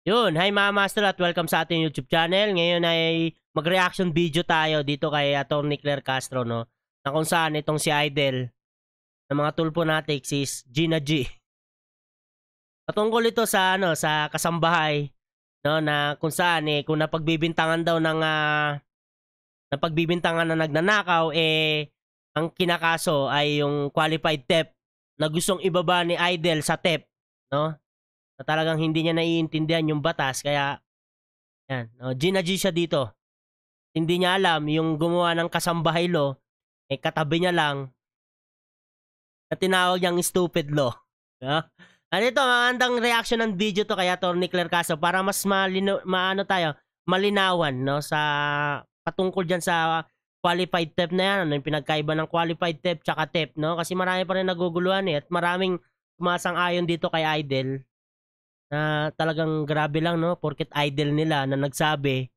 Yun, hi mga master at welcome sa ating YouTube channel. Ngayon ay mag-reaction video tayo dito kay Atty. Claire Castro, no? Na kung saan itong si Idol ng mga tulpo natin is Gina G. Patungkol ito sa sa kasambahay, no, na kung saan kung napagbibintangan daw ng napagbibintangan na nagnanakaw ang kinakaso ay yung qualified theft na gustong ibaba ni Idol sa theft, no? Na talagang hindi niya naiintindihan yung batas kaya yan, Gina G siya dito. Hindi niya alam yung gumawa ng kasambahay law, katabi niya lang na tinawag niyang stupid law. No? Ano ito, magandang reaction ng video to kay Atty. Claire Castro para mas malinawan, no, sa patungkol diyan sa qualified theft na yan, ano yung pinagkaiba ng qualified theft tsaka theft, no? Kasi marami pa rin naguguluhan at maraming sumasang-ayon dito kay Idol na talagang grabe lang, no, porket Idol nila na nagsabi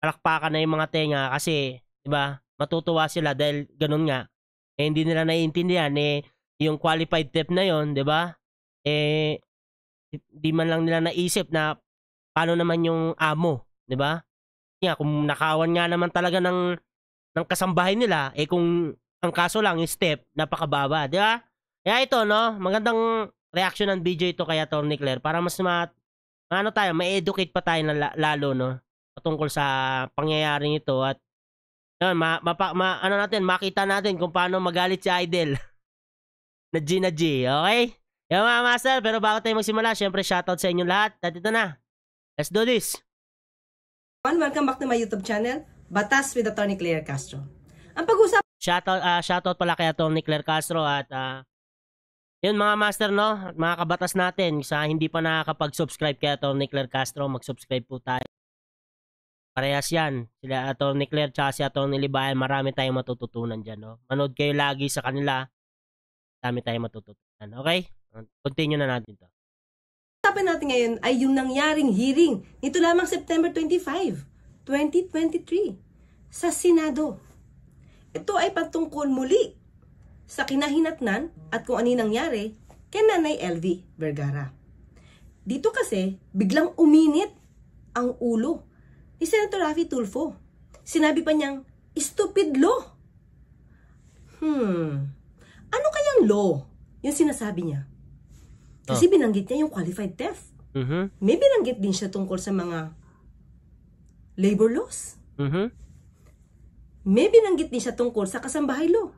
palakpakan na yung mga tenga kasi 'di ba matutuwa sila dahil ganun nga hindi nila naiintindihan yung qualified theft na yon, 'di ba, di man lang nila naisip na paano naman yung amo, 'di ba, nga kung nakawan nga naman talaga ng kasambahay nila kung ang kaso lang is theft, napakababa, 'di ba? Kaya ito, no, magandang reaction ng video ito kay Atty. Claire para mas tayo, ma-educate pa tayo na lalo, no, patungkol sa pangyayaring ito at yun, makita natin kung paano magalit si Idol na Gina G, okay? Yan mga master, pero bago tayo magsimula, syempre shoutout sa inyo lahat. At ito na, let's do this! Welcome back to my YouTube channel, Batas with Atty. Claire Castro. Ang pag-usap shoutout pala kay Atty. Claire Castro at yun mga master, no, mga kabatas natin sa hindi pa nakakapag-subscribe kay Atty. Claire Castro, mag-subscribe po tayo. Parehas yan. Sila Atty. Claire tsaka si Atty. Libayan, marami tayong matututunan dyan, no? Manood kayo lagi sa kanila. Marami tayong matututunan. Okay? Continue na natin to. Usapan natin ngayon ay yung nangyaring hearing nito lamang September 25, 2023 sa Senado. Ito ay patungkol muli sa kinahinatnan at kung ano nangyari kay Nanay LV Vergara. Dito kasi biglang uminit ang ulo ni Senator Raffy Tulfo. Sinabi pa niyang, stupid law. Ano kayang law yung sinasabi niya? Kasi binanggit niya yung qualified theft. May binanggit din siya tungkol sa mga labor laws. May binanggit din siya tungkol sa kasambahay law.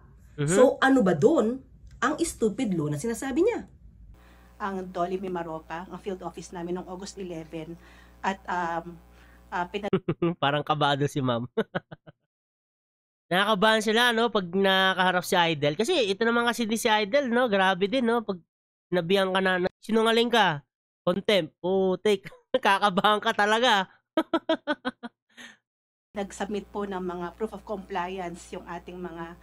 So, ano ba doon ang stupid law na sinasabi niya? Ang Dolly Mimaropa, ang field office namin noong August 11 at parang kabado si ma'am. Nakakabahan sila, no, pag nakaharap si Idol. Kasi ito naman kasi si Idol, no, grabe din, no, pag sinabihan ka na sinungaling ka, contempt, take, kakabahan ka talaga. Nag-submit po ng mga proof of compliance yung ating mga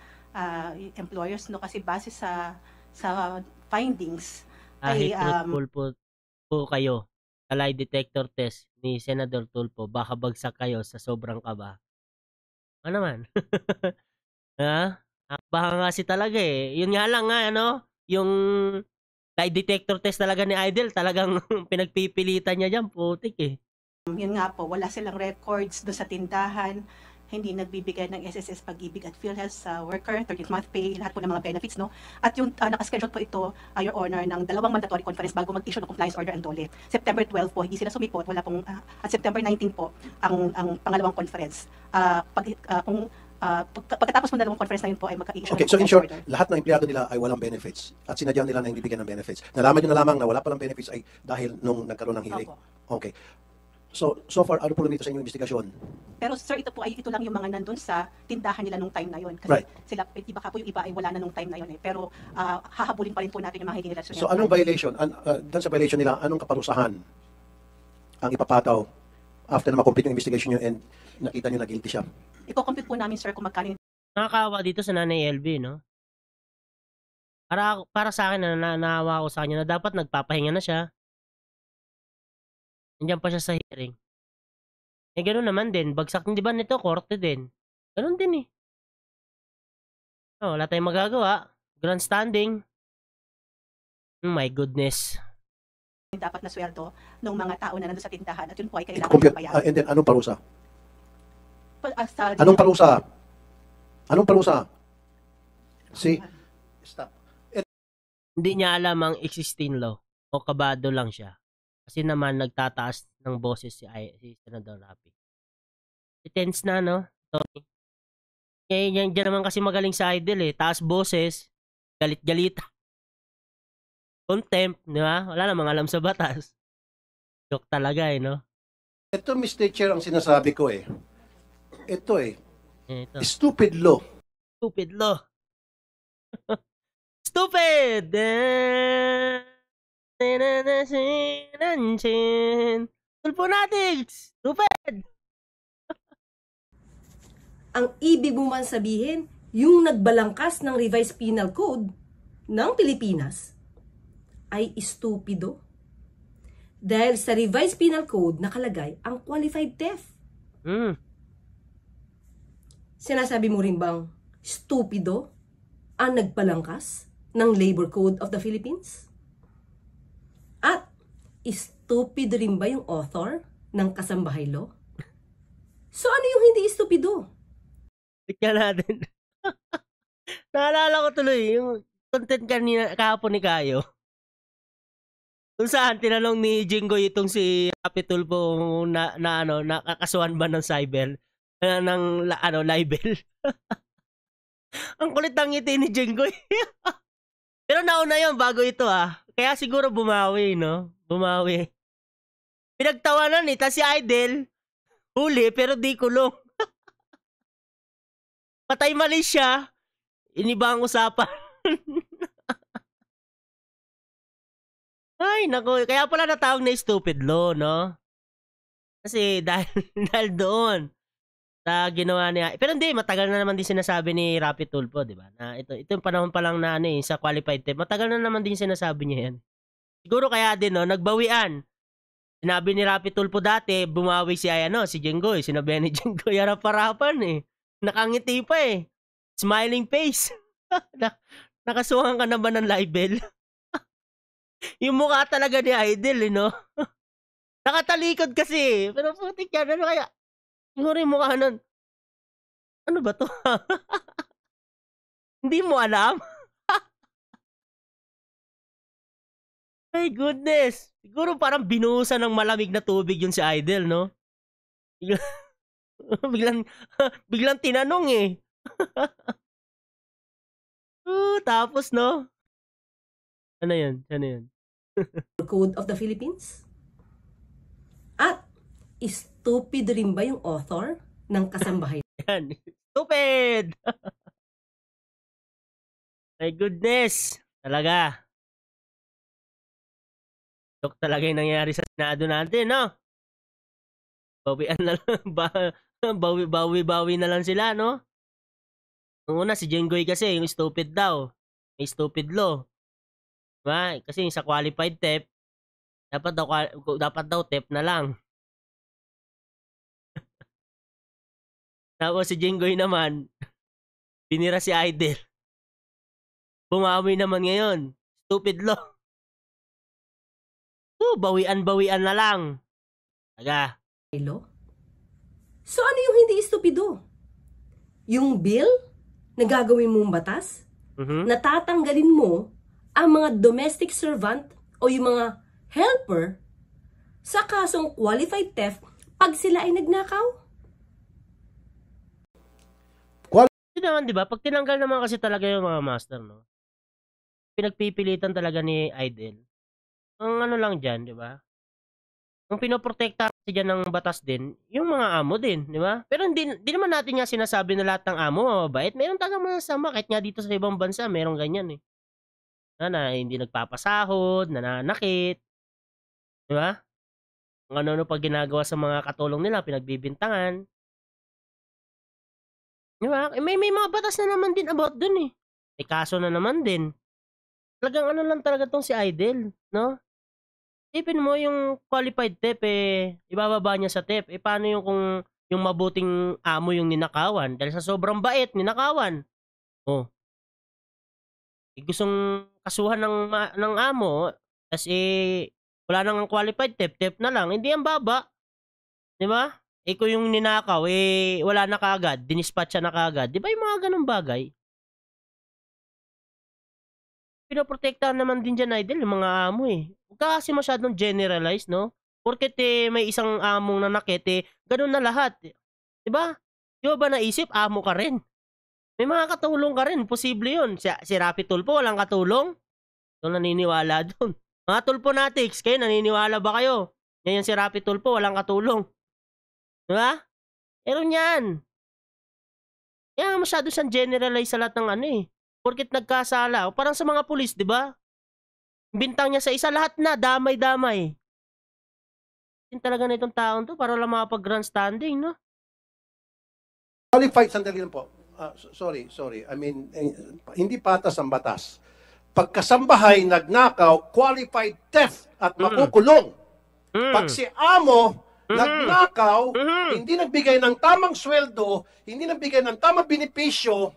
employers, no, kasi base sa findings ay truthful po kayo sa lie detector test ni Senador Tulfo, baka bagsak kayo sa sobrang kaba. Ano naman? Ha? Baka kasi talaga Yun nga lang nga, yung lie detector test talaga ni Idol, talagang pinagpipilitan niya dyan, putik Yun nga po, wala silang records doon sa tindahan, hindi nagbibigay ng SSS Pag-ibig at PhilHealth sa worker, 13th month pay, lahat po ng mga benefits, no? At yung nakaschedule po ito, Your Honor, ng 2 mandatory conference bago mag-issue ng compliance order and DOLE. September 12 po, hindi sila sumipot, wala pong, at September 19 po, ang pangalawang conference. Pagkatapos ng dalawang conference na yun po ay magka-issue Okay, so in short, lahat ng empleyado nila ay walang benefits at sinadyang nila na hindi bigyan ng benefits. Nalaman nyo na lamang na wala palang benefits ay dahil nung nagkaroon ng hearing. Okay. So far, ano po dito sa inyong investigasyon? Pero sir, ito lang yung mga nandun sa tindahan nila nung time na yun. Kasi Right. sila, baka po yung iba ay wala na nung time na yun Pero hahabulin pa rin po natin yung mga hindi nila. So anong violation? Dan sa violation nila, anong kaparusahan ang ipapataw after na makomplete yung investigation nyo and nakita nyo na guilty siya? Iko-compute po namin sir kung magkano yung Nakakawa dito sa Nanay LV, no? Para sa akin na naawa ko sa kanya na dapat nagpapahinga na siya. Nandiyan pa siya sa hearing. Gano'n naman din. Bagsak din, di ba nito? Korte din. Gano'n din wala tayong magagawa. Grandstanding. Oh my goodness. dapat na sweldo ng mga tao na nandun sa tindahan at yun po ay kailangan Compute, bayaran. and then, anong parusa? Sa- Anong parusa? Anong parusa? See? Stop. Hindi niya alam ang existing law o kabado lang siya. Kasi naman nagtataas ng boses si Senador Rapi. Tense na, no? Tony. Yan naman kasi magaling sa idol eh. Taas boses, galit-galit. Contempt, di ba? Wala namang alam sa batas. Joke talaga eh, no? Ito, Mr. Chair, ang sinasabi ko eh. Ito eh. Ito. Stupid law. Stupid law. Stupid! Tulponatics! Stupid! Ang ibig mo man sabihin, yung nagbalangkas ng Revised Penal Code ng Pilipinas ay estupido. Dahil sa Revised Penal Code nakalagay ang qualified theft. Sinasabi mo rin bang stupido ang nagbalangkas ng Labor Code of the Philippines? At stupido rin ba yung author ng Kasambahay Law? So ano yung hindi stupido? Tignan natin. Naalala ko tuloy yung content kanina kahapon ni Kayo. Kung saan tinanong ni Jinggoy itong si Rapi Tulfo nakakasuhan ba ng cyber ng libel. Ang kulit ng ngiti ni Jinggoy. Pero nauna yun bago ito ah. Kaya siguro bumawi, no? Bumawi. Pinagtawanan eh, tas si Idol huli pero di kulong. Patay mali siya. Iniba ang usapan. Ay, naku. Kaya pala natawag na stupid law, no? Kasi dahil doon sa ginawa niya. Pero hindi, matagal na naman din sinasabi ni Rapi Tulfo, di ba? Na ito yung panahon pa lang na sa qualified theft. Matagal na naman din sinasabi niya yan. Siguro kaya din, no? Nagbawian. Sinabi ni Rapi Tulfo dati, bumawi si Jinggoy. Sinabi ni Jinggoy, harap-harapan eh. Nakangiti pa eh. Smiling face. Nakasuhan ka na ba ng libel? Yung mukha talaga ni Idol, eh, no? Nakatalikod kasi. Pero putik yan. Ano kaya? Siguro yung mukha nun. Ano ba to? Hindi mo alam? My goodness. Siguro parang binuhusan ng malamig na tubig yun si Idol, no? biglang tinanong eh. Tapos no? Ano yun? Code of the Philippines? At stupid rin ba yung author ng Kasambahay? Yan. Stupid! My goodness. Talaga. Tok talaga yung nangyari sa Senado natin, no? Bawian na lang. Bawi na lang sila, no? Una, si Jinggoy kasi, yung stupid daw. May stupid law. Diba? Kasi yung sa qualified theft, dapat daw theft na lang. Tapos si Jinggoy naman, binira si Idol. Bumawi naman ngayon. Stupid law. Bawian na lang. Taga. So ano yung hindi estupido? Yung bill na gagawin mong batas, natatanggalin mo ang mga domestic servant o yung mga helper sa kasong qualified theft pag sila ay nagnakaw? Hindi naman, di ba? Pag tinanggal naman kasi talaga yung mga master, no? Pinagpipilitan talaga ni Idol. Ang ano lang dyan, di ba? Ang pinoprotekta kasi dyan ng batas din, yung mga amo din, di ba? Pero hindi naman natin nga sinasabi na lahat ng amo mababait. Meron talagang masama, kahit nga dito sa ibang bansa, meron ganyan eh. Na hindi nagpapasahod, nananakit, di ba? Kung ano-ano pag ginagawa sa mga katulong nila, pinagbibintangan. Di ba? May mga batas na naman din about dun eh. May kaso na naman din. Talagang ano lang talaga tong si Idol, no? Isipin mo yung qualified theft ibababa niya sa theft. Paano yung kung yung mabuting amo yung ninakawan? Dahil sa sobrang bait, ninakawan. Oh. Gustong kasuhan ng amo, tas Wala nang qualified theft na lang. Hindi ang baba. Di ba? Eh kung yung ninakaw, wala na kaagad. Dinispatch siya na kaagad. Di ba yung mga ganung bagay? Pinoprotektahan naman din dyan, Idol, yung mga amo eh. Huwag ka kasi masyadong generalize, no? Porket may isang among nanakit, ganun na lahat. Di ba? Di ba naisip, amo ka rin? May mga katulong ka rin. Posible yun. Si Rapi Tulfo, walang katulong? So, naniniwala dun. Mga Tulfonatics, kayo, naniniwala ba kayo? Ngayon si Rapi Tulfo, walang katulong. Di ba? Pero yan. Yan, masyado siyang generalize sa lahat ng ano eh. Porket nagkasala. Parang sa mga pulis, di ba? Bintang niya sa isa, lahat na, damay-damay. Yan talaga na itong taon to, para lang makapag-grandstanding, no? Qualified, sandali lang po. Sorry. I mean, hindi patas ang batas. Pagkasambahay, nagnakaw, qualified theft at makukulong. Pag si amo, nagnakaw, hindi nagbigay ng tamang sweldo, hindi nagbigay ng tamang benepisyo,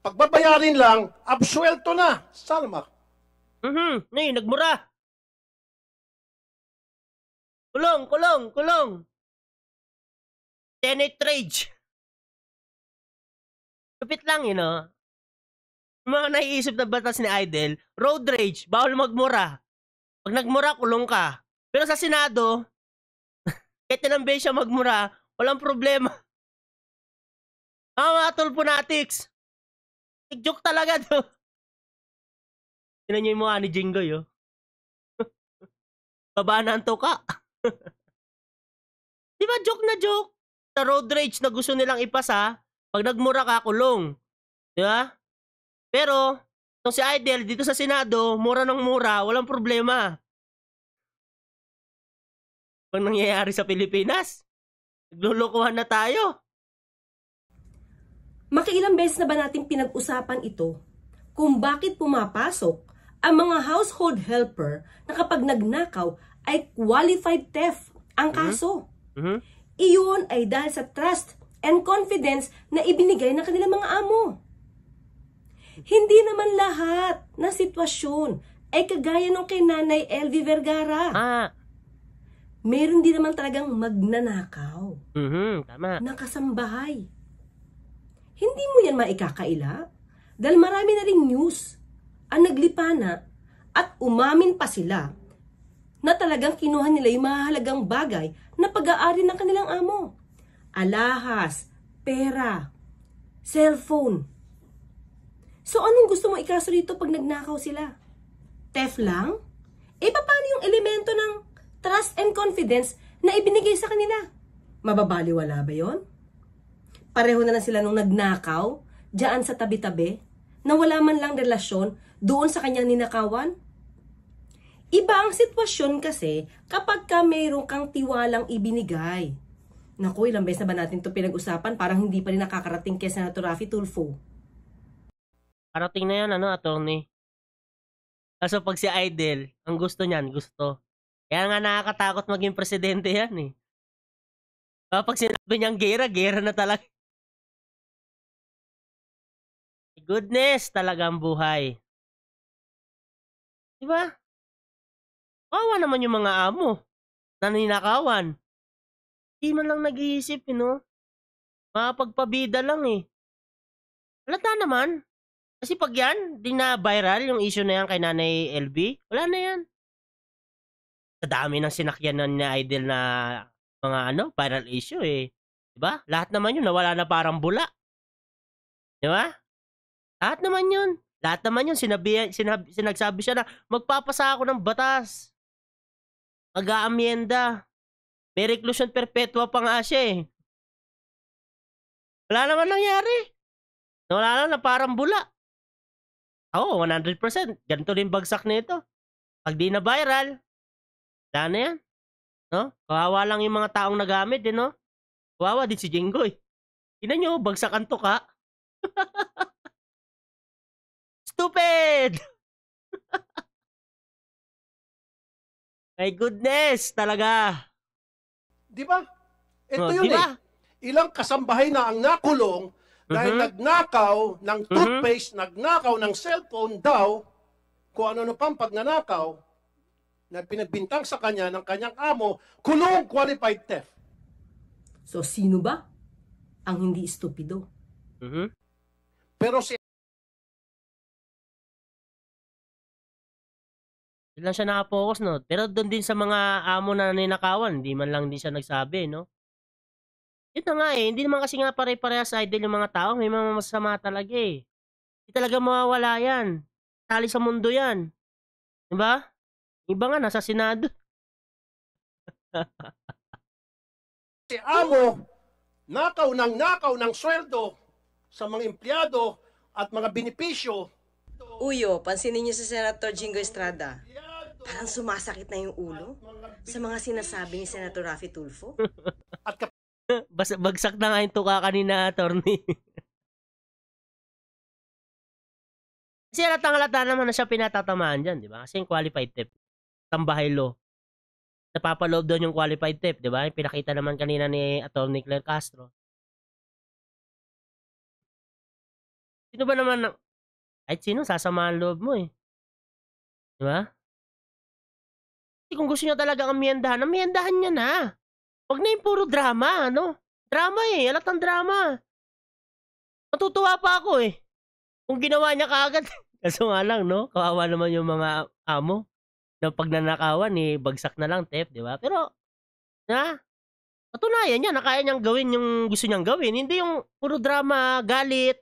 pagbabayarin lang, absuelto na. Salma. Ngayon, nagmura. Kulong. Tenant rage. Lupit lang, you know. Mga naiisip na batas ni Idol, road rage, bawal magmura. Pag nagmura, kulong ka. Pero sa Senado, kahit tinambay siya magmura, walang problema. Mga Tulfonatics. Joke talaga to. Tinan niyo yung mukha ni Jinggoy, oh. Baba na ang tuka. Di ba joke na joke? Sa road rage na gusto nilang ipasa, pag nagmura ka, kulong. Di ba? Pero, itong si Idol, dito sa Senado, mura ng mura, walang problema. Pag nangyayari sa Pilipinas, naglulukuhan na tayo. Makiilang beses na ba natin pinag-usapan ito kung bakit pumapasok ang mga household helper na kapag nagnakaw ay qualified theft ang kaso? Iyon ay dahil sa trust and confidence na ibinigay ng kanilang mga amo. Hindi naman lahat na sitwasyon ay kagaya nung kay Nanay LV Vergara. Meron din naman talagang magnanakaw. Tama. Nakasambahay. Hindi mo yan maikakaila dahil marami na ring news ang naglipana at umamin pa sila na talagang kinuha nila yung mahalagang bagay na pag-aari ng kanilang amo. Alahas, pera, cellphone. So anong gusto mo ikaso rito pag nagnakaw sila? Theft lang? Paano yung elemento ng trust and confidence na ibinigay sa kanila? Mababaliwala ba yon? Pareho na lang sila nung nagnakaw, diyan sa tabi-tabi, na wala man lang relasyon doon sa kanyang ninakawan? Iba ang sitwasyon kasi kapag ka mayroon kang tiwalang ibinigay. Naku, ilang beses na ba natin ito pinag-usapan, parang hindi pa rin nakakarating kay Senator Rafi Tulfo. Parating na yan, attorney. Kaso pag si Idol, ang gusto niyan, gusto. Kaya nga nakakatakot maging presidente yan eh. Kapag sinabi niyang gera na talaga. Goodness, talaga ang buhay. Diba? Kawawa naman yung mga amo na ninakawan. Hindi man lang nag-iisip, Mapagpabida lang eh. Halata naman. Kasi pag yan, di na viral yung issue na yan kay Nanay LB, wala na yan. Sa dami ng sinakyan ni Idol na mga viral issue eh. Diba? Lahat naman yun, nawala na parang bula. Diba? Lahat naman yun. Sinagsabi siya na magpapasa ako ng batas. Mag-aamyenda. May reclusion perpetua pa nga siya eh. Wala naman nangyari. Nawala na parang bula. 100%. Ganito din bagsak nito. Pag di na viral, wala na yan. Kawawa lang yung mga taong nagamit, Kawawa din si Jinggoy. Tingnan nyo, bagsak ang tuka. Stupid! My goodness, talaga. Di ba? Ito yun diba? Ilang kasambahay na ang nakulong dahil nagnakaw ng toothpaste, nagnakaw ng cellphone daw, kung ano pang pag nanakaw, na pinagbintang sa kanya ng kanyang amo, kulong qualified theft. So, sino ba ang hindi estupido? Mhm. Pero si Doon lang siya nakapokus, no? Pero doon din sa mga amo na ninakawan, hindi man lang din siya nagsabi, no? Yun na nga eh, hindi naman kasi nga pare-parehas idol yung mga tao, may mga masama talaga eh. Hindi talaga mawawala yan. Tali sa mundo yan. Diba? Iba nga, nasa Senado. amo, nakaw ng sweldo sa mga empleyado at mga benepisyo. Uyo, pansinin niyo si Senator Jingo Estrada. Parang sumasakit na yung ulo sa mga sinasabi ni Senator Raffy Tulfo. At Bagsak na nga yung tuka kanina, attorney. Kasi halata naman na siya pinatatamaan dyan, di ba? Kasi yung qualified theft, tambahay law. Napapaloob doon yung qualified theft, di ba? Yung pinakita naman kanina ni Atty. Claire Castro. Sino ba naman, kahit sino, sasamahan loob mo eh. Di ba? Kasi kung gusto niya talaga amiyandahan niya na. Huwag na yung puro drama, ano? Drama eh, halatang drama. Matutuwa pa ako eh. Kung ginawa niya kaagad. Kaso nga lang, no? Kawawa naman yung mga amo. Na pag nanakawan eh, bagsak na lang theft, di ba? Pero, patunayan niya na kaya niyang gawin yung gusto niyang gawin. Hindi yung puro drama, galit.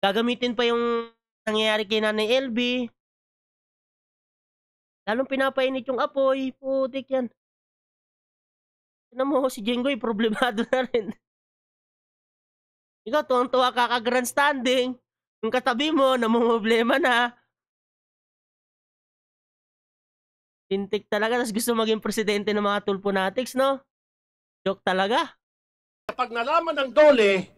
Gagamitin pa yung nangyayari kay Nanay LB. Lalong pinapainit yung apoy. Putik yan. Tignan mo, si Jenggoy, problemado na rin. Ikaw, tuwang-tuwa ka ka-grandstanding. Yung katabi mo, namumblema na. Tintik talaga, tapos gusto maging presidente ng mga tulponatics, no? Joke talaga. kapag nalaman ng dole,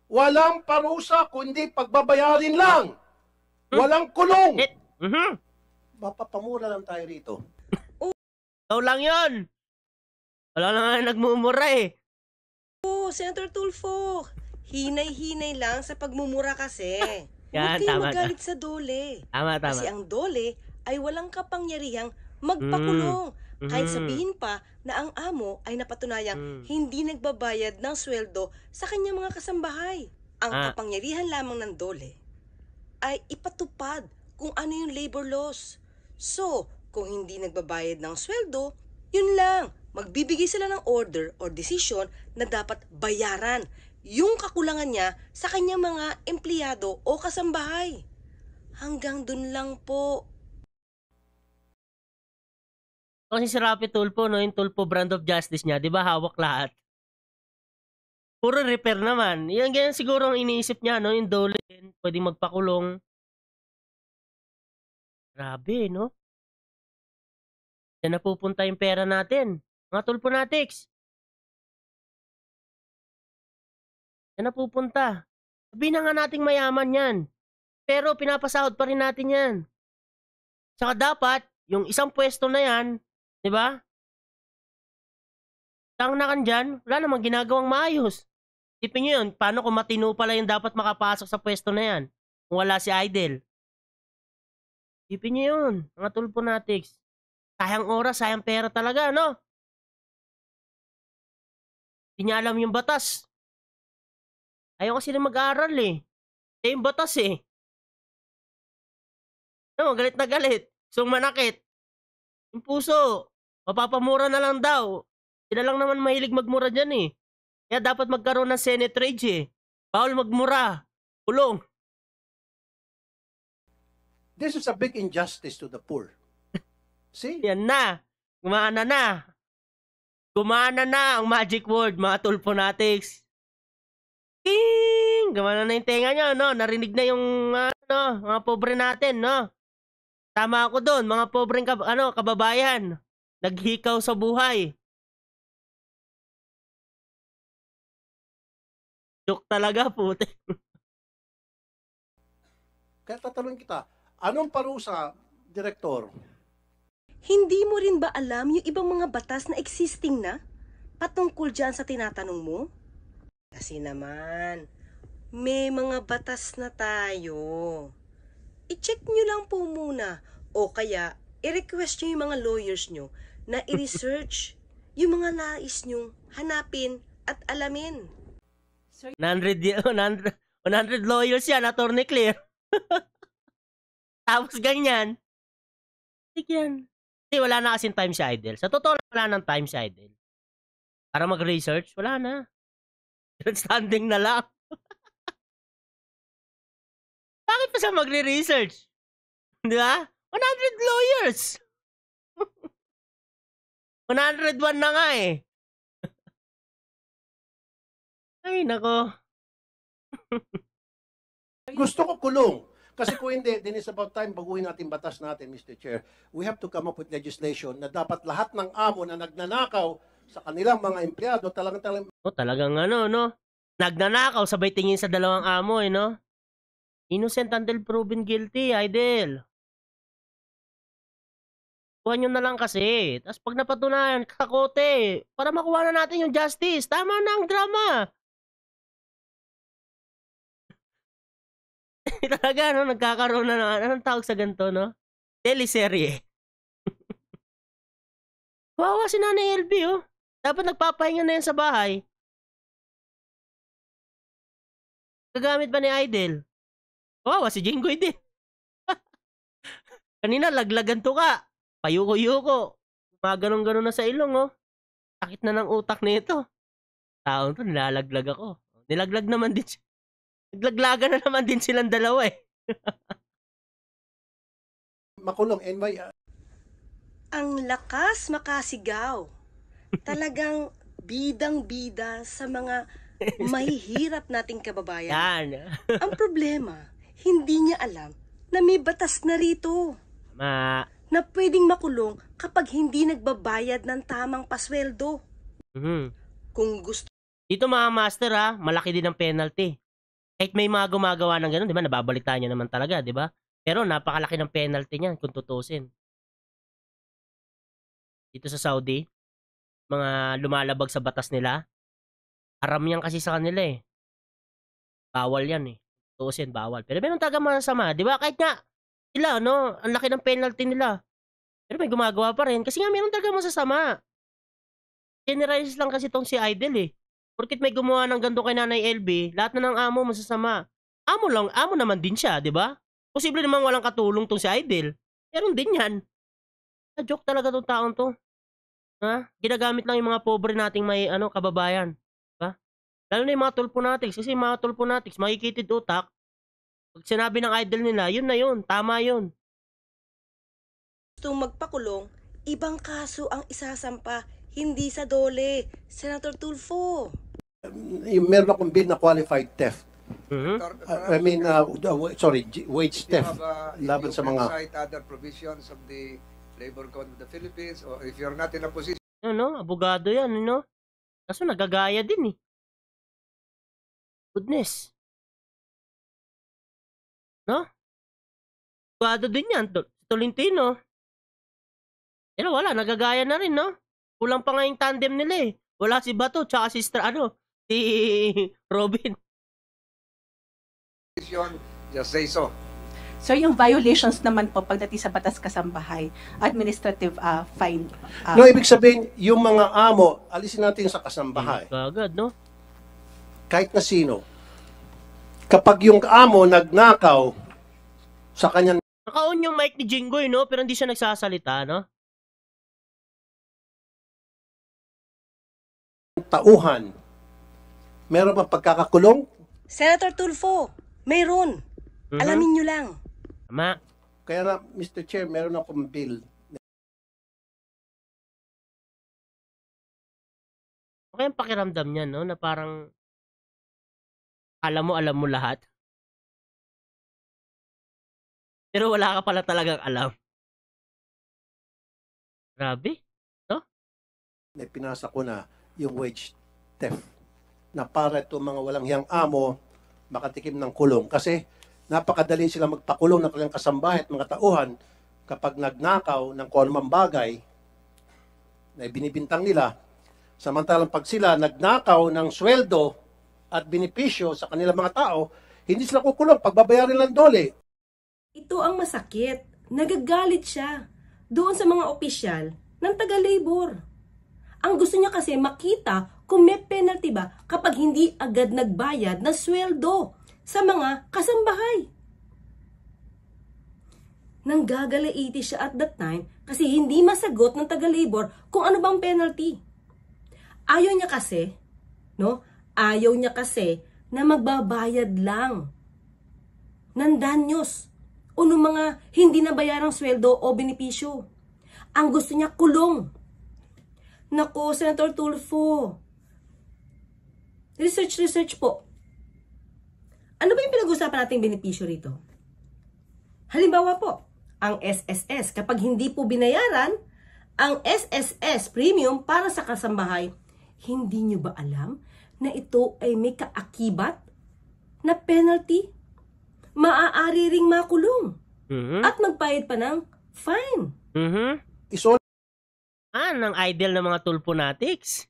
walang parusa kundi pagbabayarin lang. Walang kulong. Mapapamura lang tayo rito. Ikaw lang yun. Wala na nga nagmumura eh. Senator Tulfo, hinay-hinay lang sa pagmumura kasi. Yan, Huwag kayong tama ka. magalit sa dole. Tama. Kasi ang dole ay walang kapangyarihang magpakulong. Kahit sabihin pa na ang amo ay napatunayang hindi nagbabayad ng sweldo sa kanyang mga kasambahay. Ang kapangyarihan lamang ng dole ay ipatupad kung ano yung labor laws. So, kung hindi nagbabayad ng sweldo, yun lang. Magbibigay sila ng order or decision na dapat bayaran yung kakulangan niya sa kanyang mga empleyado o kasambahay. Hanggang dun lang po. Kasi si Raffy Tulfo, no, yung Tulfo brand of justice niya, di ba hawak lahat? Puro repair naman. Yan ganyan siguro ang iniisip niya, no, yung dole, pwedeng magpakulong. Grabe, no? Yan napupunta yung pera natin. Mga tulponatics. Yan napupunta. Sabihin na nga nating mayaman yan. Pero pinapasahod pa rin natin yan. Saka dapat, yung isang pwesto na yan, di ba? Tang na kan dyan, wala namang ginagawang maayos. Isipin nyo yun, paano kung matino pala yung dapat makapasok sa pwesto na yan? Kung wala si Idol. Isipin nyo yun, mga tulponatics. Sayang oras, sayang pera talaga, no? Hindi niya alam yung batas. Ayaw kasi na mag-aaral eh. Yung batas eh. No, galit na galit. So manakit. Yung puso, mapapamura na lang daw. Sila lang naman mahilig magmura dyan eh. Kaya dapat magkaroon ng Senate rage eh. Bawal magmura. Kulong. This is a big injustice to the poor. See? Yan na. Gumana na. Gumana na ang magic word, mga tulponatics. Ting! Gumana na yung tenga nyo, no? Narinig na yung mga pobre natin, no? Tama ako doon, mga pobreng kababayan. Naghikaw sa buhay. Joke talaga, puti. Kaya tatanungin kita, anong parusa, Direktor? Hindi mo rin ba alam yung ibang mga batas na existing na? Patungkol dyan sa tinatanong mo? Kasi naman, may mga batas na tayo. I-check nyo lang po muna. O kaya, i-request nyo yung mga lawyers nyo na i-research yung mga nais nyong hanapin at alamin. 100 lawyers yan, Attorney Claire. Tapos ganyan. Yan. Kasi wala na kasing time si Idol. Sa totoo lang, wala nang time si Idol. Para mag-research, wala na. Standing na lang. Bakit pa siya magre-research? Di ba? 100 lawyers. 101 na nga eh. Ay, nako. Gusto ko kulong. Kasi kung hindi, then it's about time baguhin natin batas natin, Mr. Chair. We have to come up with legislation na dapat lahat ng amo na nagnanakaw sa kanilang mga empleyado talagang Talagang ano, no? Nagnanakaw, sabay tingin sa dalawang amo, eh, no? Innocent until proven guilty, Idol. Kuha nyo na lang kasi. Tapos pag napatunayan, kakote. Para makuha na natin yung justice. Tama na ang drama. Talaga, no? Nagkakaroon na ng, anong tawag sa ganito, no? Teleserye. Wawa si Nanay LB, oh. Dapat nagpapahinga na yan sa bahay. Gagamit ba ni Idol? Wawa si Jinggoy din. Kanina, laglagan to ka. Payuko-yuko. Maganon-ganon na sa ilong, oh. Sakit na ng utak nito. Taon to, nilalaglag ako. Nilaglag naman din siya. Naglaglagan na naman din silang dalawa, eh. makulong. And may, Ang lakas makasigaw. Talagang bidang-bida sa mga mahihirap nating kababayan. Yan. Ang problema, hindi niya alam na may batas na rito na pwedeng makulong kapag hindi nagbabayad ng tamang pasweldo. Kung gusto Dito mga master, ha, malaki din ang penalty. Kahit may mga gumagawa ng gano'n, di ba, nababalitaan nyo naman talaga, di ba? Pero napakalaki ng penalty niyan kung tutusin. Dito sa Saudi, mga lumalabag sa batas nila, haram yan kasi sa kanila eh. Bawal yan eh. Tutusin, bawal. Pero meron talaga masama, di ba? Kahit nga, sila, no, ang laki ng penalty nila. Pero may gumagawa pa rin kasi nga meron talaga masasama. Generalize lang kasi tong si Idol eh. Porkit may gumawa ng ganito kay Nanay LB, lahat na ng amo masasama. Amo naman din siya, di ba? Posible namang walang katulong tong si Idol. Meron din yan. Joke talaga tong taong to. Ha? Ginagamit lang yung mga pobre nating may kababayan. Diba? Lalo na yung mga tulponatics. Kasi yung mga tulponatics, makikitid utak. Pag sinabi ng Idol nila, yun na yun. Tama yun. magpakulong, ibang kaso ang isasampa, hindi sa dole. Senator Tulfo. meron akong bill na qualified theft. I mean, wage Do you theft. have, Laban if sa you mga... can cite other provisions of the Labor Code of the Philippines, or if you're not in a position Abogado yan, Kaso nagagaya din eh. Goodness. No? Abogado din yan. Tolentino. Pero wala, nagagaya na rin, no? Kulang pa nga yung tandem nila eh. Wala si Bato, tsaka si si Robin. just say so. So yung violations naman po pagdating sa batas kasambahay, administrative fine. No, ibig sabihin, yung mga amo, alisin natin sa kasambahay. Kagad, no? Kahit na sino. Kapag yung amo nagnakaw sa kanyang Naka-on yung mic ni Jinggoy, no? Pero hindi siya nagsasalita, no? tauhan, meron bang pagkakakulong? Senator Tulfo, mayroon. Alamin nyo lang. Tama. Kaya na, Mr. Chair, meron akong bill. Okay ang pakiramdam niya, no? Na parang alam mo lahat. Pero wala ka pala talagang alam. Grabe. No? Pinasa ko na yung wage theft na para ito mga walang hiyang amo makatikim ng kulong. Kasi napakadali sila magpakulong ng kanilang kasambahay at mga tauhan kapag nagnakaw ng kung anumang bagay na binibintang nila. Samantalang pag sila nagnakaw ng sweldo at benepisyo sa kanilang mga tao, hindi sila kukulong, pagbabayarin lang dole. Ito ang masakit. Nagagalit siya. doon sa mga opisyal ng taga-labor. Ang gusto niya kasi makita kung may penalty ba kapag hindi agad nagbayad ng sweldo sa mga kasambahay. Nanggagalaiti siya at that time kasi hindi masagot ng taga-labor kung ano bang penalty. Ayaw niya kasi, Ayaw niya kasi na magbabayad lang ng danyos o ng mga hindi nabayarang sweldo o benepisyo. Ang gusto niya kulong. Nako, Senator Tulfo. Research po. Ano ba yung pinag-usapan nating benepisyo rito? Halimbawa po, ang SSS. Kapag hindi po binayaran, ang SSS premium para sa kasambahay, hindi nyo ba alam na ito ay may kaakibat na penalty? Maaari ring makulong. At magbayad pa ng fine. Ng idol ng mga tulponatics.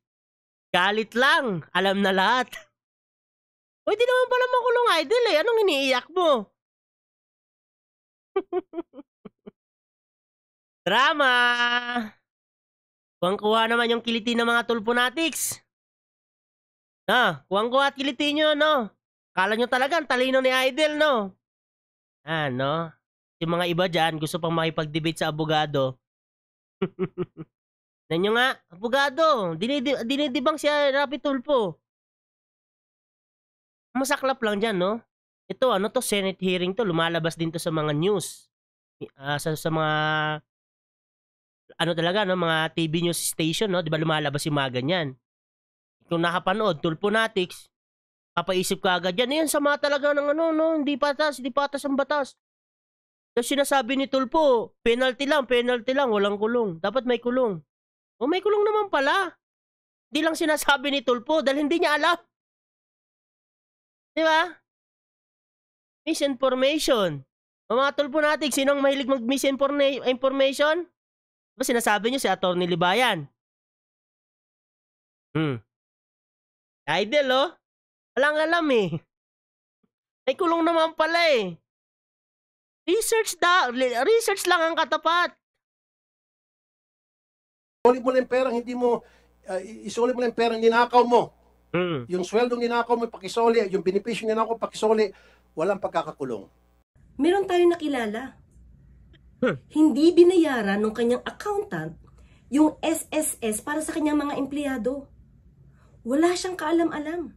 Galit lang. Alam na lahat. Pwede naman pala makulong idol eh. Anong iniiyak mo? Drama! Kuwang-kuha naman yung kiliti ng mga tulponatics. Kuwang-kuha at kiliti nyo, Kala nyo talaga, ang talino ni idol, Yung mga iba dyan, gusto pang makipag-debate sa abogado. Nanyo nga, abogado, dinidibang siya Rapi Tulfo. Masaklap lang dyan, Ito, Senate hearing to, lumalabas din to sa mga news. Sa mga, mga TV news station, Di ba lumalabas yung mga ganyan? Kung nakapanood, Tulponatics, papaisip ka agad yan, sama talaga ng hindi patas ang batas. Tapos sinasabi ni Tulfo, penalty lang, walang kulong. Dapat may kulong. May kulong naman pala. Hindi lang sinasabi ni Tulfo dahil hindi niya alam. Di ba? Misinformation. Mga Tulponatics, sinong mahilig mag-misinformation? Diba sinasabi niyo si Atty. Libayan? Idol, walang alam eh. May kulong naman pala eh. Research lang ang katapat. Isuli mo lang yung perang isuli mo lang yung perang ninakaw mo. Yung sweldong ninakaw mo, pakisoli, yung benepisyo ninakaw, pakisoli, walang pagkakakulong. Meron tayong nakilala. Hindi binayaran ng kanyang accountant yung SSS para sa kanyang mga empleyado. Wala siyang kaalam-alam.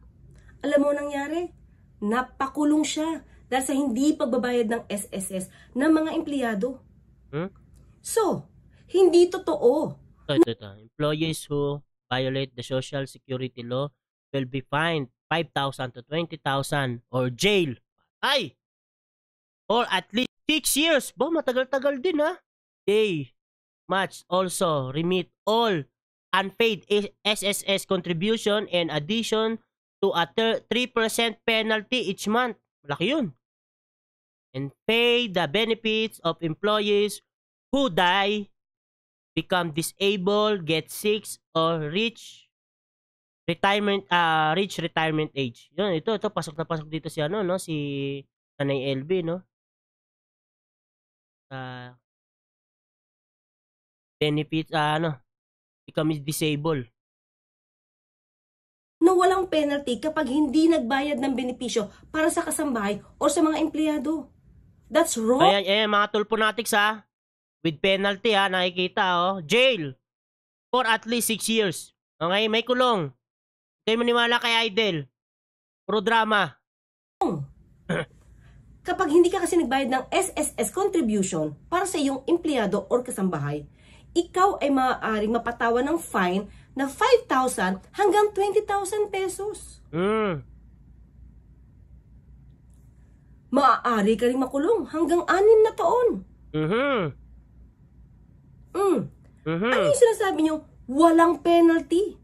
Alam mo nangyari? Napakulong siya dahil sa hindi pagbabayad ng SSS ng mga empleyado. So, hindi totoo. Ito. Employees who violate the Social Security law will be fined 5,000 to 20,000 or jail. Or at least 6 years. Matagal-tagal din They must also remit all unpaid SSS contribution in addition to a 3% penalty each month. Malaki yun. And pay the benefits of employees who die, become disabled, get sick, or reach retirement age. Yun, ito pasok na pasok dito si si Nanay LB, benefits become disabled. Na walang penalty kapag hindi nagbayad ng benepisyo para sa kasambahay o sa mga empleyado. That's wrong. Ayan, mga Tulponatics with penalty nakikita jail for at least 6 years. Okay, may kulong. Hindi maniwala kay Idol. Puro drama. Kapag hindi ka kasi nagbayad ng SSS contribution para sa iyong empleyado o kasambahay, ikaw ay maaaring mapatawan ng fine na 5,000 hanggang 20,000 pesos. Maaari ka rin makulong hanggang 6 na taon. Ano yung sinasabi nyo? Walang penalty.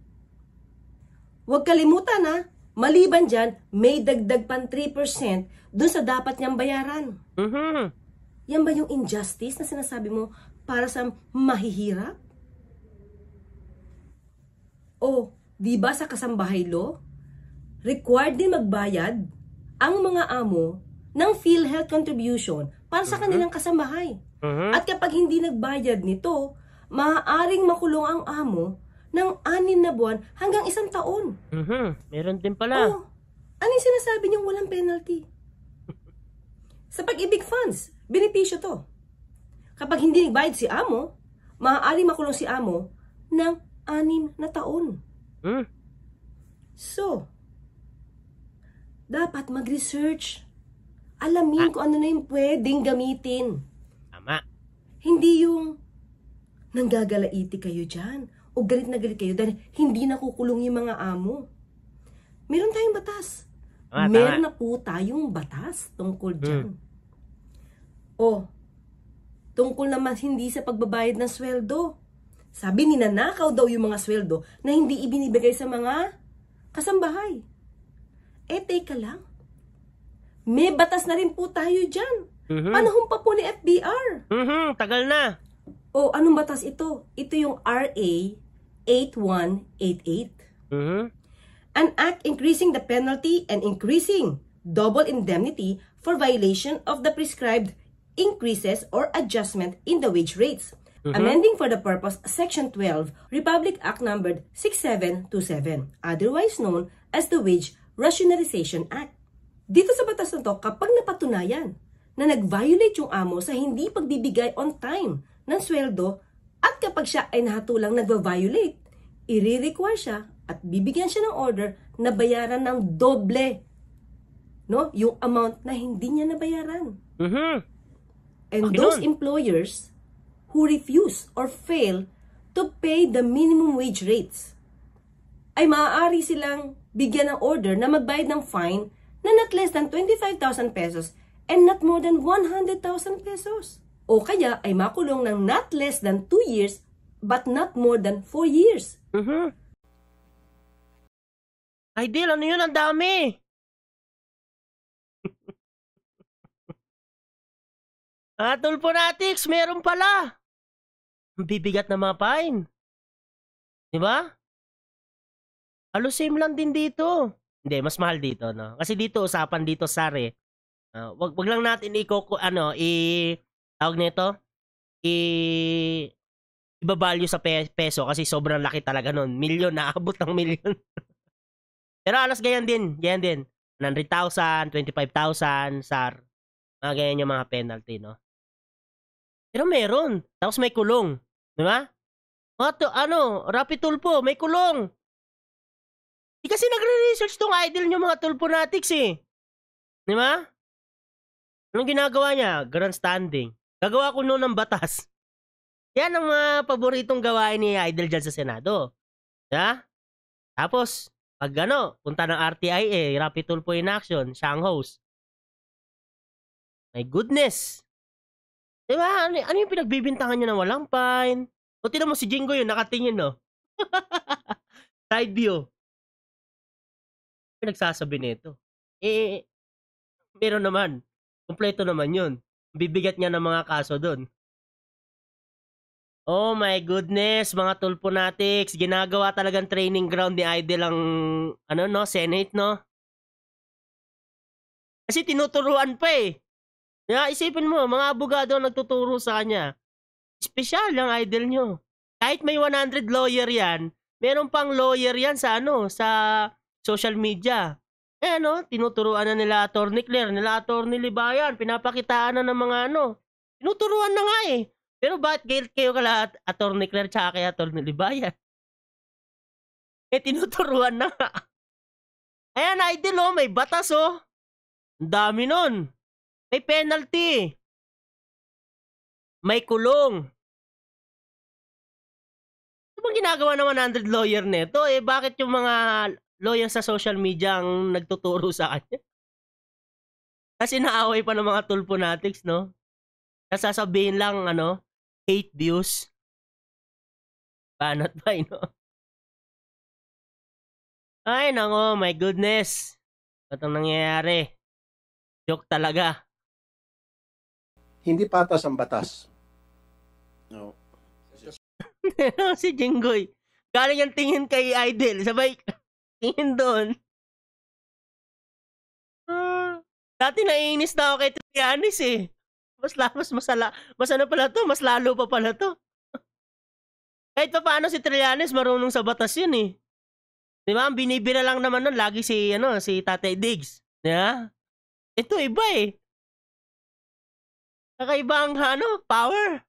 Huwag kalimutan maliban dyan, may dagdag pang 3% dun sa dapat niyang bayaran. Yan ba yung injustice na sinasabi mo para sa mahihirap? O, di ba sa kasambahay law, required din magbayad ang mga amo ng PhilHealth contribution para sa kanilang kasambahay. At kapag hindi nagbayad nito, maaaring makulong ang amo ng 6 na buwan hanggang 1 taon. Meron din pala. Oh, ano yung sinasabi niyong walang penalty? Sa Pag-ibig Funds, benepisyo to. Kapag hindi nagbayad si amo, maaaring makulong si amo ng 6 na taon. So, dapat mag-research. Alamin kung ano na yung pwedeng gamitin. Tama. Hindi yung nanggagalaiti kayo dyan o galit na galit kayo dahil hindi nakukulong yung mga amo. Meron tayong batas. Meron na po tayong batas tungkol dyan. O, tungkol naman hindi sa pagbabayad ng sweldo. Sabi ninanakaw daw yung mga sweldo na hindi ibinibigay sa mga kasambahay. Teka lang. May batas na rin po tayo dyan. Panahon pa po ni FBR. Tagal na. O, anong batas ito? Ito yung RA 8188. An act increasing the penalty and increasing double indemnity for violation of the prescribed increases or adjustment in the wage rates. Amending for the purpose Section 12, Republic Act numbered 6727, otherwise known as the Wage Rationalization Act. Dito sa batas na to, kapag napatunayan na nag-violate yung amo sa hindi pagbibigay on time ng sweldo at kapag siya ay nahatulang nag-violate, i-require siya at bibigyan siya ng order na bayaran ng doble, no? Yung amount na hindi niya nabayaran. And those employers who refuse or fail to pay the minimum wage rates ay maaari silang bigyan ng order na magbayad ng fine na not less than 25,000 pesos and not more than 100,000 pesos. O kaya ay makulong ng not less than 2 years but not more than 4 years. Ideal, ano yun? Ang dami. Tulponatics, meron pala. Ang bibigat na mga fine. Diba? Halos same lang din dito. Hindi, mas mahal dito, no? Kasi dito, usapan dito, Sare. Wag lang natin tawag nito, ibabalyo sa peso kasi sobrang laki talaga nun. Milyon, naabot ng milyon. Pero alas ganyan din. 100,000, 25,000, SAR. Mga ganyan yung mga penalty, no? Pero meron. Tapos may kulong. Di ba? Rapi Tulpo, may kulong. Di kasi nagre-research tong idol nyo mga Tulponatics eh. Di ba? Anong ginagawa niya? Grandstanding. Gagawa ko noon ng batas. Yan ang mga paboritong gawain ni Idol dyan sa Senado. Diba? Tapos, pag punta ng RTIA, Rapi Tulpo in Action, siya ang host. My goodness. Diba? Ano yung pinagbibintangan niya ng walang fine? O tinan mo si Jingo yun, nakatingin, no? Side view. Pinagsasabi nito. Meron naman. Kompleto naman yun. Bibigat niya ng mga kaso doon. Oh my goodness, mga Tulponatics. Ginagawa talagang training ground ni Idol ang, Senate, no? Kasi tinuturuan pa eh. Isipin mo, mga abogado ang nagtuturo sa kanya. Espesyal ang Idol nyo. Kahit may 100 lawyer yan, meron pang lawyer yan sa social media. Tinuturuan na nila Atty. Claire, nila Atty. Libayan, pinapakitaan na ng mga tinuturuan na nga eh. Pero bakit kayo kala Atty. Claire tsaka kay Atty. Libayan? Tinuturuan na nga. Ayan, Idol, may batas, Ang dami nun. May penalty. May kulong. Ano bang ginagawa ng 100 lawyer nito? Bakit yung mga lawyer sa social media ang nagtuturo sa kanya? Kasi naaway pa ng mga Tulponatics, no? Sasabihin lang, hate views. Banat ba, no? Ay, nako, my goodness. Ba't ang nangyayari? Joke talaga. Hindi patas ang batas. No. Si Jinggoy. Galing ang tingin kay Idol. Sabay, tingin doon. Dati naiinis na ako kay Trillanes eh. Mas ano pala to, mas lalo pa pala to. Kahit pa paano si Trillanes marunong sa batas yun eh. Di ba? Ang binibira lang naman nun lagi si Tatay Diggs. Di ba? Ito iba eh. Kakaiba ang power.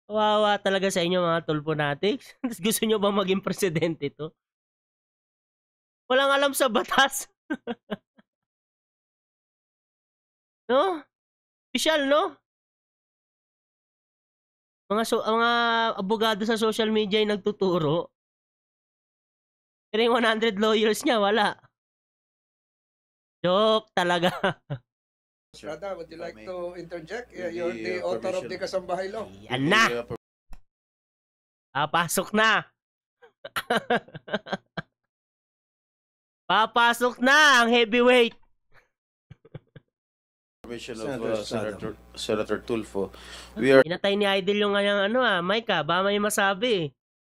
Kawawa talaga sa inyo mga tulponatics. Gusto nyo bang maging presidente to? Walang alam sa batas. No? Official, no? Mga abogado sa social media ay nagtuturo. Pero yung 100 lawyers niya, wala. Joke talaga. Estrada, would you like to interject? You're the author of the Kasambahay Law. Yan na! Papasok na! Papasok na ang heavyweight! Permission of Senator Tulfo. We are Pinatay ni Idol yung kanyang Mike ba may masabi?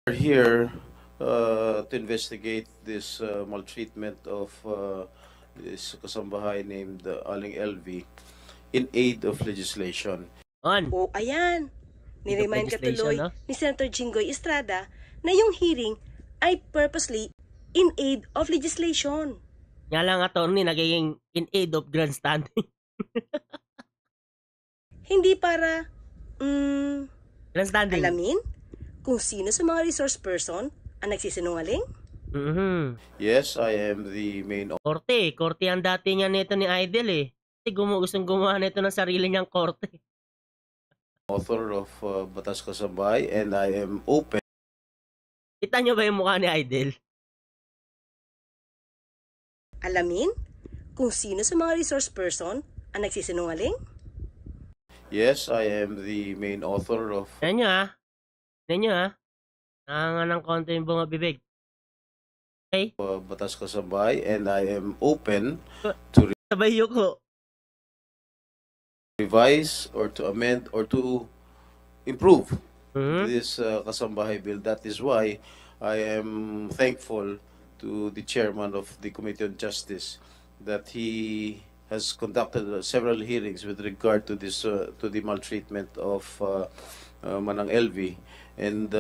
here to investigate this maltreatment of this kasambahay named Aling LV in aid of legislation. On. O ayan, niremind ka Legislation, tuloy no? ni Senator Jinggoy Estrada na yung hearing ay purposely in aid of legislation. Nga lang attorney, nagiging in aid of grandstanding. Hindi para, Grandstanding. alamin kung sino sa mga resource person ang nagsisinungaling? Yes, I am the main Korte ang dati niya nito ni Idol eh. Kasi gustong gumawa nito ng sarili niyang korte. author of Batas Kasambahay, and I am open Kita niyo ba yung mukha ni Idol? Alamin kung sino sa mga resource person ang nagsisinungaling? Yes, I am the main author of Yan nyo Nangangan ng konti yung bunga bibig. Okay? Batas Kasambahay, and I am open Sabay yuko. revise or to amend or to improve Mhm. this Kasambahay bill. That is why I am thankful to the chairman of the Committee on Justice that he has conducted several hearings with regard to this to the maltreatment of Manang LV, and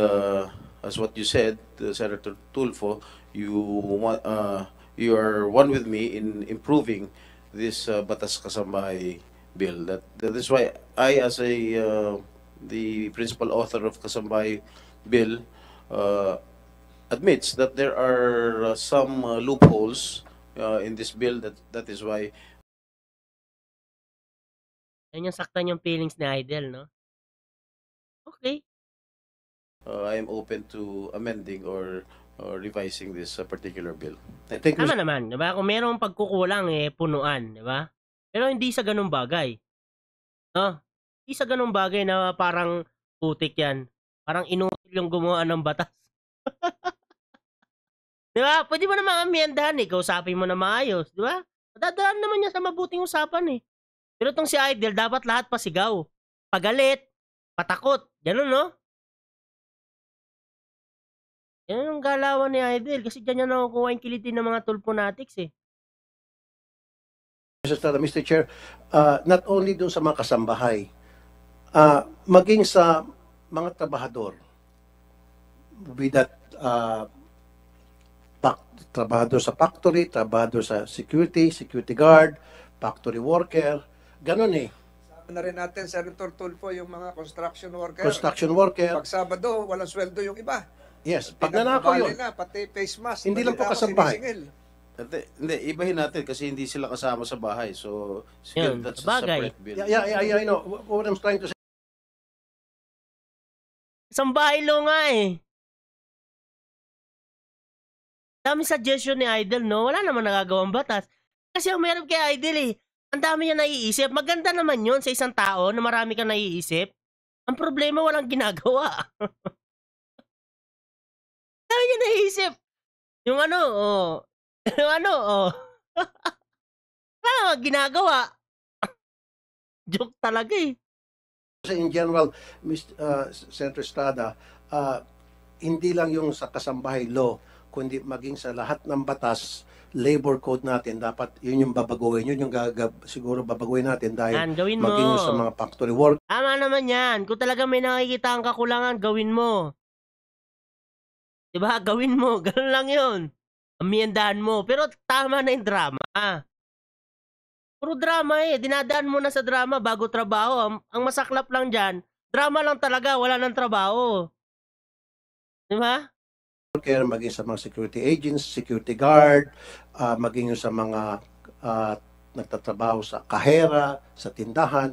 as what you said, Senator Tulfo, you are one with me in improving this Batas Kasambahay bill. That is why I, as the principal author of Kasambahay bill, admits that there are some loopholes in this bill. That is why Yan yung saktan yung feelings ni Idol, no? Okay. I am open to amending or revising this particular bill. I think Tama naman, di ba? Kung merong pagkukulang, punuan, di ba? Pero hindi sa ganung bagay. No? Hindi sa ganung bagay na parang putik yan. Parang inutil yung gumawa ng batas. Di ba? Pwede mo naman amyendahan kausapin mo na maayos, di ba? Dadaan naman niya sa mabuting usapan Pero tong si Idol, dapat lahat pasigaw. Pagalit, patakot, ganun, no? Yan yung galawan ni Idol kasi dyan niya nakukuha yung kilitin ng mga tulponatics Mr. Chair, not only dun sa mga kasambahay, maging sa mga trabahador, be that trabahador sa factory, trabahador sa security guard, factory worker, ganun Sabi na rin natin, Senator Tulfo, yung mga construction worker. Construction worker, Pag Sabado, walang sweldo yung iba. yes, pag nanakaw Pinagpabali yun, na, pati face mask. Hindi lang po Balita ko kasambahay. sinisingil. Hindi, ibahin natin kasi hindi sila kasama sa bahay. So, Yan, that's a bagay. separate bill. I know, what I'm trying to say, Isang bahay lo nga Dami suggestion ni Idol, no? Wala naman nagagawang batas. Kasi ang meron kay Idol ang dami niya naiisip. Maganda naman yun sa isang tao na marami kang naiisip. Ang problema, walang ginagawa. Dami niya naiisip. Yung wala ginagawa. Joke talaga in general, Senator Estrada, hindi lang yung sa kasambahay law, kundi maging sa lahat ng batas labor code natin, dapat yun yung babaguhin, yun yung siguro babaguhin natin dahil Yan, gawin mo. maging yung sa mga factory work. Tama naman yan. Kung talaga may nakikita ang kakulangan, gawin mo. Diba? Gawin mo. Ganun lang yun. Amiyandahan mo. Pero tama na yung drama. Puro drama eh. Dinadaan mo na sa drama bago trabaho. Ang masaklap lang dyan, drama lang talaga. Wala nang trabaho. Diba? Care, maging sa mga security agents, security guard, maging yung sa mga nagtatrabaho sa kahera, sa tindahan.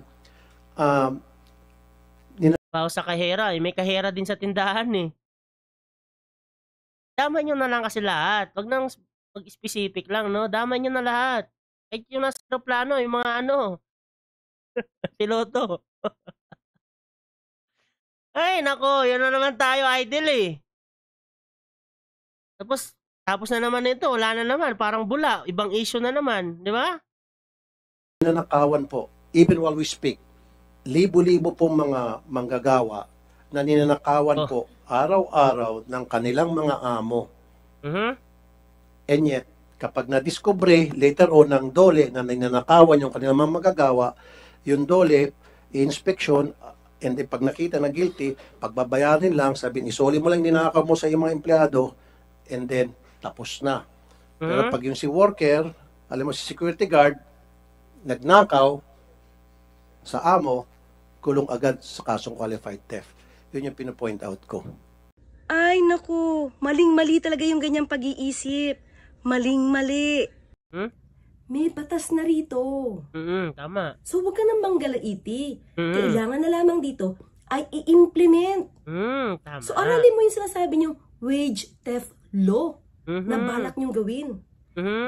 Trabaho sa kahera. Eh. May kahera din sa tindahan eh. Dama nyo na lang kasi lahat. Wag nang mag-specific lang, no? Dama nyo na lahat. Kahit yung nasa plano, yung mga ano. Piloto. Ay, nako. Yun na naman tayo, idol eh. Tapos na naman ito. Wala na naman. Parang bula. Ibang issue na naman. Di ba? Ninanakawan po, even while we speak, libo-libo pong mga manggagawa na ninanakawan po araw-araw ng kanilang mga amo. And yet, kapag na-discover later on ng dole na ninanakawan yung kanilang mga manggagawa, yung dole, inspection, and then pag nakita na guilty, pagbabayarin lang, sabihin, isoli mo lang ninakaw mo sa iyong mga empleyado, and then, tapos na. Pero pag yung si worker, alam mo si security guard, nagnakaw sa amo, kulong agad sa kasong qualified theft. Yun yung pinopoint out ko. Ay, naku. Maling-mali talaga yung ganyang pag-iisip. Maling-mali. May batas na rito. Tama. So, huwag ka nang manggalaiti. Kailangan na lamang dito ay i-implement. Tama. So, aralin mo yung sinasabi niyong wage theft law na balak niyong gawin.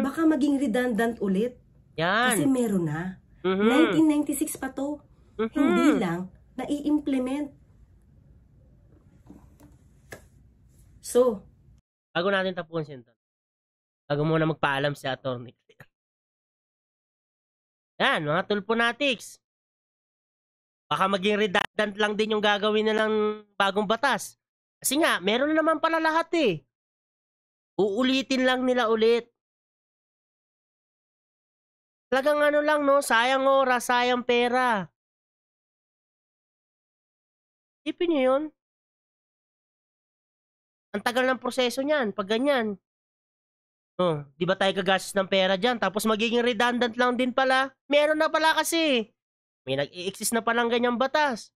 Baka maging redundant ulit. Yan. Kasi meron na. 1996 pa to. Hindi lang na-i-implement. So, bago natin tapusin ito, bago muna magpaalam si Atty. Claire. Yan, mga tulponatics. Baka maging redundant lang din yung gagawin na ng bagong batas. Kasi nga, meron na naman pala lahat eh. Uulitin lang nila ulit. Talagang ano lang, no? Sayang oras, sayang pera. Isipin nyo yun. Ang tagal ng proseso niyan, pag ganyan. Oh, di ba tayo gagastos ng pera dyan? Tapos magiging redundant lang din pala. Meron na pala kasi. May nag-i-exist na palang ganyang batas.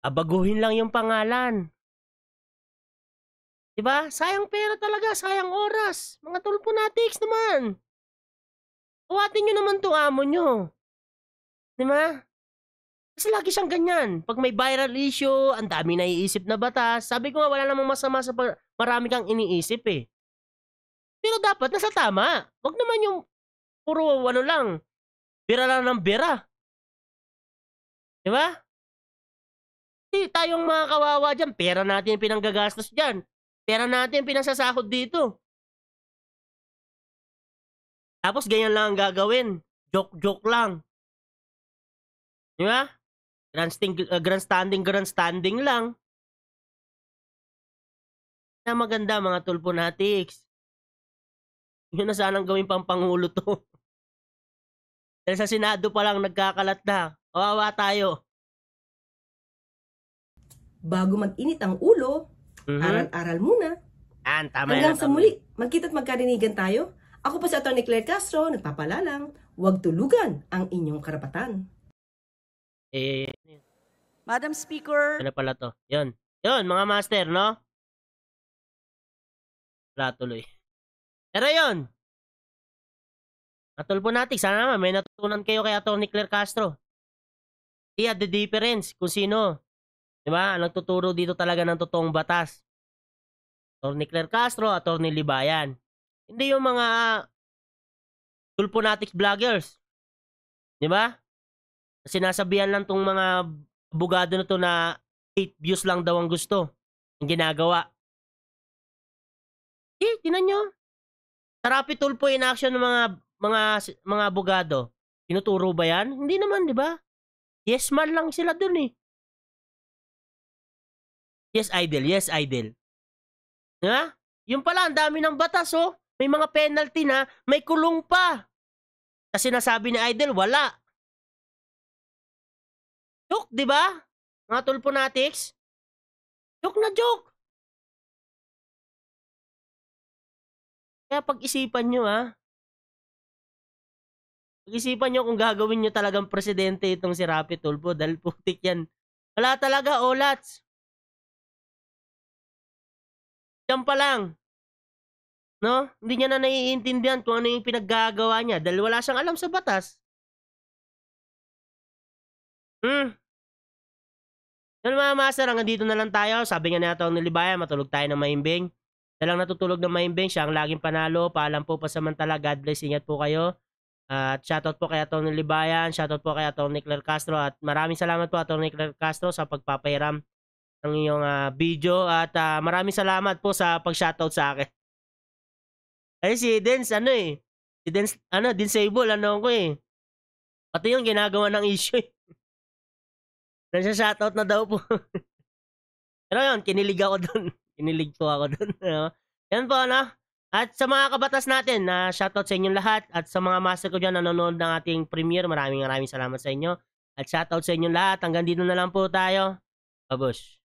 Abaguhin lang yung pangalan. Di ba? Sayang pera talaga, sayang oras. Mga tulponatics naman. Kawatin nyo naman itong amo nyo. Di ba? Kasi lagi siyang ganyan. Pag may viral issue, ang dami na iisip na batas. Sabi ko nga, wala namang masama sa marami kang iniisip eh. Pero dapat nasa tama. Wag naman yung puro ano lang. Bira lang ng bira. Di ba? Hindi tayong mga kawawa dyan. Pera natin yung pinanggagastos dyan. Pera natin yung pinasasahod dito. Tapos ganyan lang ang gagawin. Joke-joke lang. Di ba? Grandstanding lang. Na maganda mga tulponatics. Yun na sanang gawin pang pangulo to. Dahil sa Senado pa lang nagkakalat na. Kawawa tayo. Bago mag-init ang ulo, aral-aral muna. Tama Hanggang na, sa muli, magkita't magkarinigan tayo. Ako pa si Atty. Claire Castro, nagpapalalang, huwag tulugan ang inyong karapatan. Madam Speaker. Ano pala to? Yun. Yun, mga master, no? Wala tuloy. Pero yun. Tulponatics, sana naman may natutunan kayo kay Atty. Claire Castro. See the difference kung sino. Diba? Nagtuturo dito talaga ng totoong batas. Atty. Claire Castro, Atty. Libayan. Hindi yung mga tulponatics vloggers. Diba? Sinasabihan lang tong mga abogado na to na 8 views lang daw ang gusto. Ang ginagawa. Tinan nyo. Therapy tulpo in action ng mga abogado. Tinuturo ba yan? Hindi naman, di ba? Yes man lang sila dun eh. Yes, idol. Yes, idol. Diba? Yung pala, ang dami ng batas, oh. May mga penalty na may kulong pa. Kasi sinasabi ni Idol, wala. Joke, di ba? Mga tulponatics? Joke na joke. Kaya pag-isipan nyo, ha? Pag-isipan nyo kung gagawin nyo talagang presidente itong si Rapi Tulfo dahil putik yan. Wala talaga, Olats. Diyan pa lang. No? Hindi niya na naiintindihan kung ano yung pinaggagawa niya dahil wala siyang alam sa batas. Yan mga master, hanggang dito na lang tayo. Sabi nga natin ni Libayan, matulog tayo ng mahimbing. Siya lang natutulog ng mahimbing, siya ang laging panalo. Paalam po pasamantala, God bless, ingat po kayo. At shoutout po kay Atty. Libayan, shoutout po kay Atty. Claire Castro. At maraming salamat po Atty. Claire Castro sa pagpapahiram ng iyong video. At maraming salamat po sa pag-shoutout sa akin. Ay si Dens, si Dens, Densable, ko eh. Pati yung ginagawa ng issue eh. Nasa-shoutout na daw po. Pero yun, kinilig ako dun. Kinilig po ako dun. Yan po, no? At sa mga kabatas natin, shoutout sa inyong lahat. At sa mga master ko dyan nanonood ng ating premiere, maraming salamat sa inyo. At shoutout sa inyong lahat. Hanggang dito na lang po tayo. Babush.